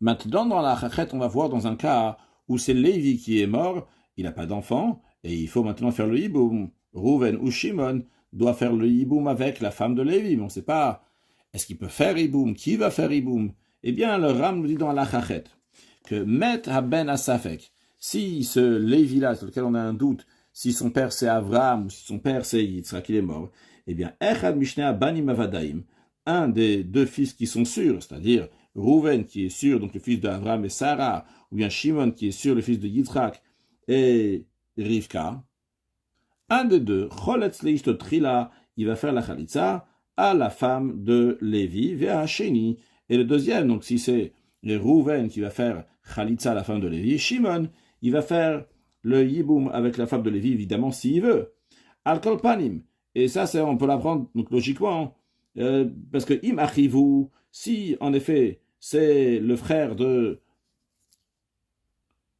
Maintenant, dans la Chachet, on va voir dans un cas où c'est Lévi qui est mort, il n'a pas d'enfant, et il faut maintenant faire le Yiboum. Reuven ou Shimon doit faire le Yiboum avec la femme de Lévi, mais on ne sait pas, est-ce qu'il peut faire Yiboum? Qui va faire Yiboum? Eh bien, le Ram nous dit dans la Chachet que Met Haben Asafek, si ce Lévi-là, sur lequel on a un doute, si son père c'est Avram ou si son père c'est Yitzhak, qu'il est mort, eh bien, Echad Mishneh Banim Avadaim, un des deux fils qui sont sûrs, c'est-à-dire Reuven qui est sûr, donc le fils d'Avram et Sarah, ou bien Shimon qui est sûr, le fils de Yitzhak et Rivka, un des deux, Choletz Leishto Trila, il va faire la Khalitza à la femme de Lévi, Vea Sheni, et le deuxième, donc si c'est Reuven qui va faire Khalitza à la femme de Lévi, Shimon, il va faire le Yiboum avec la femme de Lévi, évidemment, s'il veut. Al-Kol Panim, et ça, on peut l'apprendre donc logiquement, parce que Im Achivu, si en effet c'est le frère de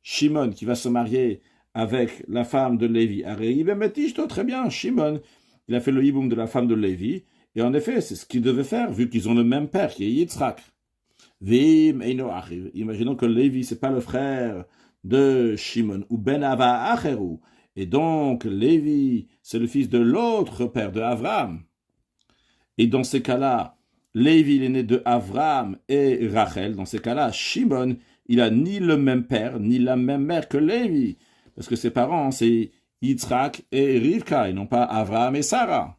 Shimon qui va se marier avec la femme de Lévi, très bien, Shimon, il a fait le Yiboum de la femme de Lévi, Et en effet, c'est ce qu'ils devaient faire, vu qu'ils ont le même père, qui est Yitzhak. Vim Eino Achiv. Imaginons que Lévi, c'est pas le frère de Shimon, ou Ben Ava Acheru. Et donc, Lévi, c'est le fils de l'autre père, de Avraham. Et dans ces cas-là, Lévi, il est né de Avraham et Rachel. Dans ces cas-là, Shimon, il a ni le même père, ni la même mère que Lévi. Parce que ses parents, c'est Yitzhak et Rivka, et non pas Avraham et Sarah.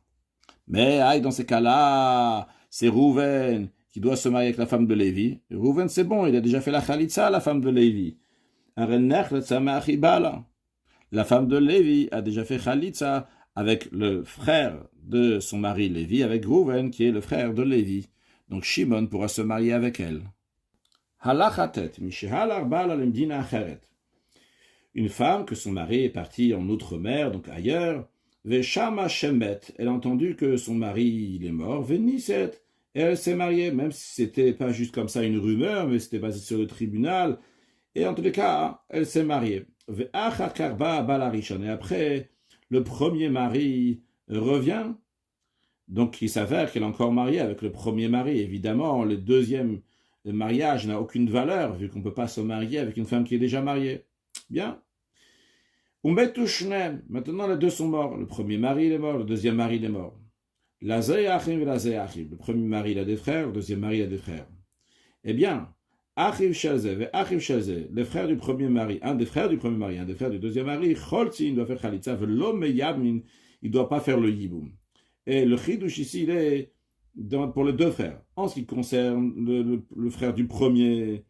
Mais dans ces cas-là, c'est Rouven qui doit se marier avec la femme de Lévi. Rouven, c'est bon, il a déjà fait la Khalitsa, la femme de Lévi. La femme de Lévi a déjà fait Khalitsa avec le frère de son mari Lévi, avec Rouven, qui est le frère de Lévi. Donc Shimon pourra se marier avec elle. Une femme que son mari est parti en outre-mer, donc ailleurs, Veshama Shemet, elle a entendu que son mari il est mort, Veniset, et elle s'est mariée, même si c'était pas juste comme ça une rumeur, mais c'était basé sur le tribunal, et en tous les cas, elle s'est mariée. Et après, le premier mari revient, donc il s'avère qu'elle est encore mariée avec le premier mari. Évidemment, le deuxième mariage n'a aucune valeur, vu qu'on ne peut pas se marier avec une femme qui est déjà mariée. Bien. Maintenant, les deux sont morts. Le premier mari il est mort, le deuxième mari il est mort. Le premier mari il a des frères, le deuxième mari il a des frères. Eh bien, les frères du premier mari, un des frères du premier mari, un des frères du deuxième mari, il doit faire Khalitsa, il ne doit pas faire le Yiboum. Et le Chidush ici, il est pour les deux frères. En ce qui concerne le frère du premier,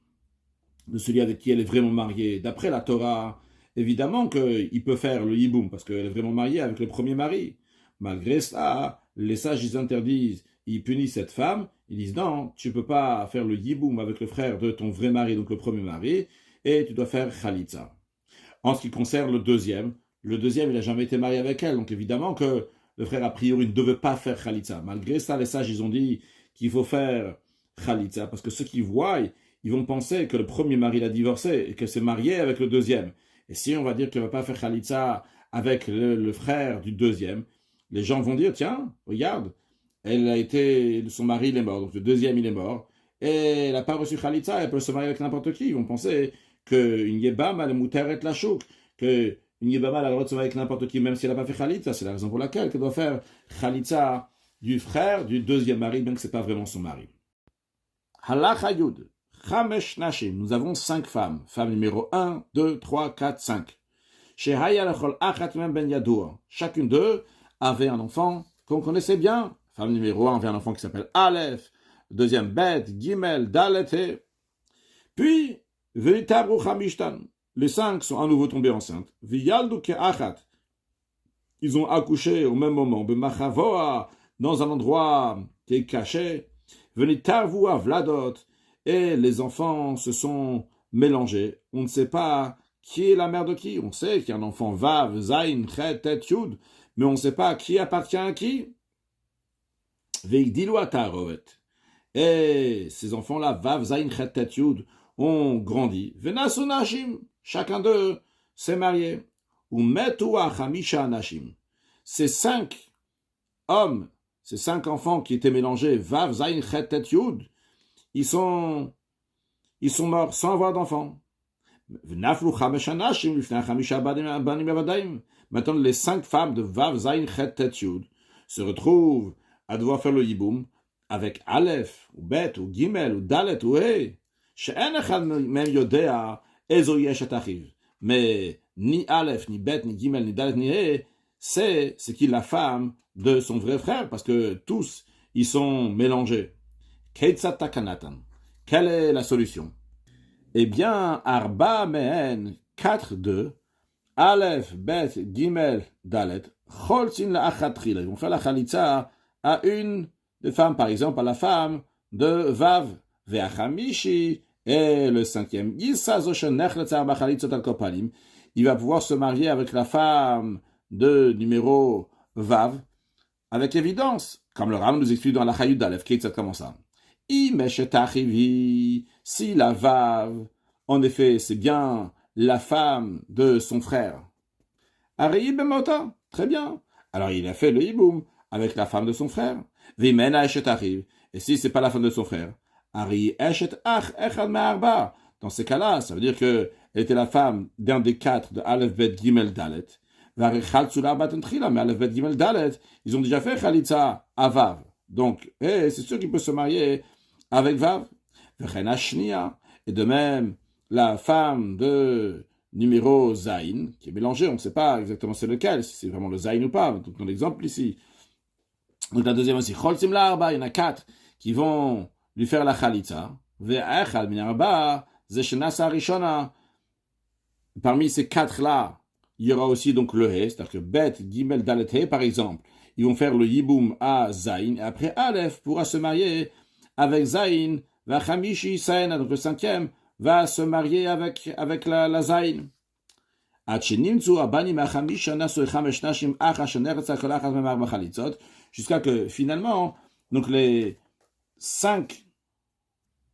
de celui avec qui elle est vraiment mariée, d'après la Torah, évidemment qu'il peut faire le Yiboum, parce qu'elle est vraiment mariée avec le premier mari. Malgré ça, les sages, ils interdisent, ils punissent cette femme, ils disent non, tu ne peux pas faire le Yiboum avec le frère de ton vrai mari, donc le premier mari, et tu dois faire Khalitsa. En ce qui concerne le deuxième, il n'a jamais été marié avec elle, donc évidemment que le frère a priori ne devait pas faire Khalitsa. Malgré ça, les sages, ils ont dit qu'il faut faire Khalitsa, parce que ceux qui voient, ils vont penser que le premier mari l'a divorcé et qu'elle s'est mariée avec le deuxième. Et si on va dire qu'elle ne va pas faire Khalitsa avec le frère du deuxième, les gens vont dire, tiens, regarde, son mari il est mort, donc le deuxième il est mort, et elle n'a pas reçu Khalitsa, elle peut se marier avec n'importe qui. Ils vont penser qu'une Yebama, elle mouteret la chouk, qu'une Yebama, elle a le droit de se marier avec n'importe qui, même si elle n'a pas fait Khalitsa. C'est la raison pour laquelle elle doit faire Khalitsa du frère du deuxième mari, même que ce n'est pas vraiment son mari. Halacha Yud. Chamesh Nashim, nous avons 5 femmes. Femme numéro 1, 2, 3, 4, 5. Chacune d'eux avait un enfant qu'on connaissait bien. Femme numéro 1 avait un enfant qui s'appelle Aleph. Deuxième, Bet, Gimel, Dalet. Puis, Veitabru Chamishtan. Les 5 sont à nouveau tombés enceintes. Viyaldu Ke'achat. Ils ont accouché au même moment. B'machavoa, dans un endroit qui est caché. Venitarvu Avladot. Et les enfants se sont mélangés. On ne sait pas qui est la mère de qui. On sait qu'il y a un enfant Vav, Zain, Chet, Tet, Yud, mais on ne sait pas qui appartient à qui. Veigdilu Atarovet. Et ces enfants-là, Vav, Zain, Chet, Tet, Yud, ont grandi. Venasu Nashim, chacun d'eux s'est marié. Ou Metu Achamisha Nashim. Ces 5 hommes, ces 5 enfants qui étaient mélangés, Vav, Zain, Chet, Tet, Yud, ils sont morts sans avoir d'enfants. Maintenant, les 5 femmes de Vav, Zain, Chet, Tet, Yud se retrouvent à devoir faire le Yiboum avec Aleph, ou Bet, ou Gimel, ou Dalet, ou He. Mais ni Aleph, ni Bet, ni Gimel, ni Dalet, ni He, c'est qui la femme de son vrai frère, parce que tous, ils sont mélangés. Quelle est la solution? Eh bien, Arba Mehen, 4 d'eux, Aleph, Bet, Gimel, Dalet, Cholzin la Achatrila. Ils vont faire la Khalitsa à une des femmes, par exemple, à la femme de Vav, Veachamishi, et le 5e, il va pouvoir se marier avec la femme de numéro Vav, avec évidence, comme le Ram nous explique dans la Chayut d'Aleph, Ketzat comment ça? Si la Vav, en effet, c'est bien la femme de son frère. Ari Bemota, très bien. Alors il a fait le Yiboum avec la femme de son frère. Vimena eshet achiv. Et si c'est pas la femme de son frère, Ari eshet ach echad me'arba. Dans ces cas-là, ça veut dire que elle était la femme d'un des 4 de Aleph Bet Gimel Dalet. Varichal tsula baten trila, mais Aleph Bet Gimel Dalet, ils ont déjà fait chalitza à Vav. Donc, c'est sûr qu'il peut se marier avec Vav. Vechena shnia. Et de même, la femme de numéro Zain, qui est mélangée, on ne sait pas exactement c'est lequel, si c'est vraiment le Zain ou pas, donc dans l'exemple ici. Donc la deuxième aussi, Cholsim l'arba, il y en a 4 qui vont lui faire la chalitza. Ve'echal min arba, zeshenasa rishona. Parmi ces 4-là, il y aura aussi donc le He, c'est-à-dire que Bet, Gimel, Dalet, He, par exemple, ils vont faire le Yiboum à Zain, et après Aleph pourra se marier avec Zain, Vachamishi Sain, donc le 5e, va se marier avec la Zain. Jusqu'à que finalement, donc les 5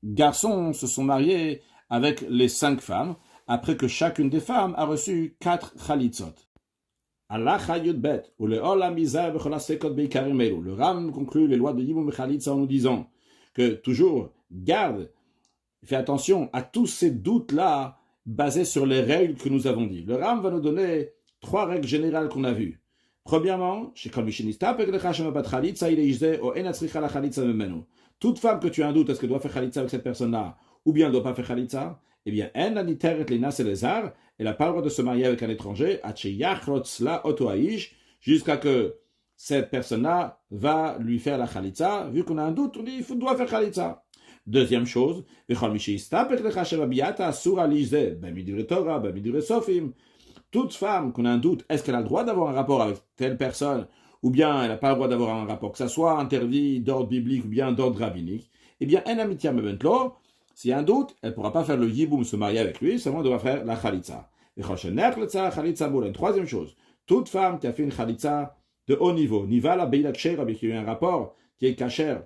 garçons se sont mariés avec les 5 femmes, après que chacune des femmes a reçu 4 chalitzot. Allah Chayut Bet, ou le Olam Izah B'chola Sekot Beikarim Elu. Le Ram conclut les lois de Yibum Chalitza en nous disant que toujours garde, fais attention à tous ces doutes-là basés sur les règles que nous avons dit. Le Ram va nous donner 3 règles générales qu'on a vues. Premièrement, toute femme que tu as un doute, est-ce qu'elle doit faire chalitza avec cette personne-là, ou bien elle ne doit pas faire chalitza, eh bien, elle n'a pas le droit de se marier avec un étranger, jusqu'à que cette personne-là va lui faire la chalitza. Vu qu'on a un doute, on dit qu'il doit faire chalitza. Deuxième chose, toute femme qu'on a un doute, est-ce qu'elle a le droit d'avoir un rapport avec telle personne, ou bien elle n'a pas le droit d'avoir un rapport, que ça soit interdit d'ordre biblique ou bien d'ordre rabbinique, eh bien, en amitié mebentlo, s'il y a un doute, elle ne pourra pas faire le yiboum, se marier avec lui, seulement elle devra faire la chalitza. Et une troisième chose, toute femme qui a fait une chalitza de haut niveau, niva la beila ksher, avec qui a eu un rapport qui est kasher,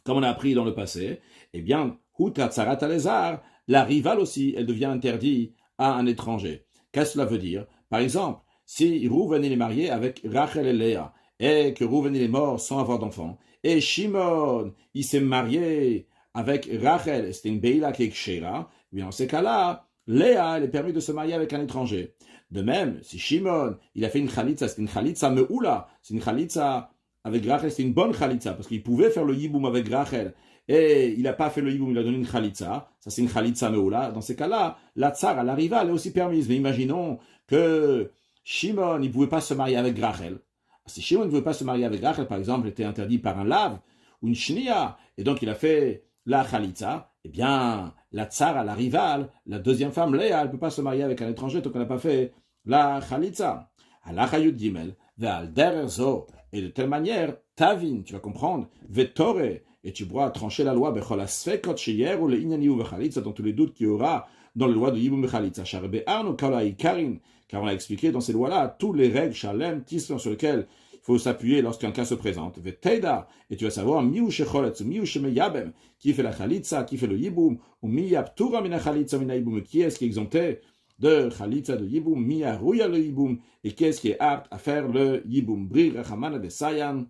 comme on a appris dans le passé, eh bien, hutra tsarat alezar, la rivale aussi, elle devient interdite à un étranger. Qu'est-ce que cela veut dire? Par exemple, si Rouven est marié avec Rachel et Léa, et que Rouven est mort sans avoir d'enfant, et Shimon, il s'est marié avec Rachel, c'était une Beila qui est Kshera, bien dans ces cas-là, Léa, elle est permis de se marier avec un étranger. De même, si Shimon, il a fait une Khalitza, c'est une Khalitza me'ula, c'est une Khalitza avec Rachel, c'est une bonne Khalitza, parce qu'il pouvait faire le Yiboum avec Rachel, et il n'a pas fait le Yiboum, il a donné une Khalitza, ça c'est une Khalitza me'ula. Dans ces cas-là, la tsar, la rivale, est aussi permise. Mais imaginons que Shimon, il ne pouvait pas se marier avec Rachel. Si Shimon ne pouvait pas se marier avec Rachel, par exemple, était interdit par un lave ou une shnia, et donc il a fait la Khalitza, eh bien, la tsar, la rivale, la deuxième femme, Léa, elle ne peut pas se marier avec un étranger tant qu'on n'a pas fait la Khalitza. Allah Chayut Gimel, Ve'al derer zo, et de telle manière, Tavin, tu vas comprendre, Vetore, et tu pourras trancher la loi, Bechol Asfekot Sheyer ou le Inyani ou Vechalitza, dans tous les doutes qu'il y aura dans la loi de Yibum Vechalitza. Charbe Arno Kalai Karin, car on a expliqué dans ces lois-là tous les règles Shalem, Tislan, sur lesquelles il faut s'appuyer lorsqu'un cas se présente. Veteda, et tu vas savoir, Miu Shecholetz, Miu Shemeyabem, qui fait la Khalitza, qui fait le Yibum, ou Miyab Tura Mina Khalitza Mina Yibum, qui est-ce qui est exempté de Khalitza de Yiboum, Mia Rouya le Yiboum, et qu'est-ce qui est apte à faire le Yiboum? Bri Rachamana de Sayan.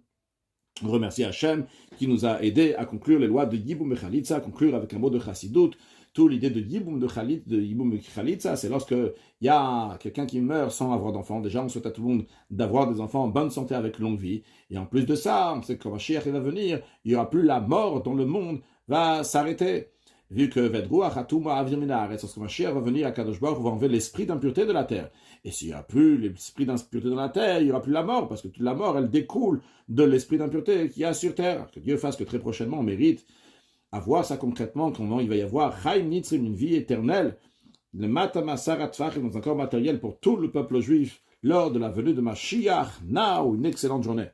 On remercie Hachem qui nous a aidé à conclure les lois de Yiboum et Khalitza, à conclure avec un mot de Chassidut. Toute l'idée de Yiboum de Yiboum et Khalitza, c'est lorsque il y a quelqu'un qui meurt sans avoir d'enfants. Déjà, on souhaite à tout le monde d'avoir des enfants en bonne santé avec longue vie. Et en plus de ça, on sait que quand Mashiach va venir, il n'y aura plus la mort dans le monde, va s'arrêter. Vu que Vedruach Atuma Avir Minaret, lorsque Mashiach va venir à Kadosh Baruch, on va enlever l'esprit d'impureté de la terre. Et s'il n'y a plus l'esprit d'impureté dans la terre, il n'y aura plus la mort, parce que toute la mort, elle découle de l'esprit d'impureté qu'il y a sur terre. Que Dieu fasse que très prochainement, on mérite à voir ça concrètement, comment il va y avoir Chaim Nitzrim, une vie éternelle, le Matama Sarat Fach, dans un corps matériel pour tout le peuple juif, lors de la venue de Mashiach. Now, une excellente journée.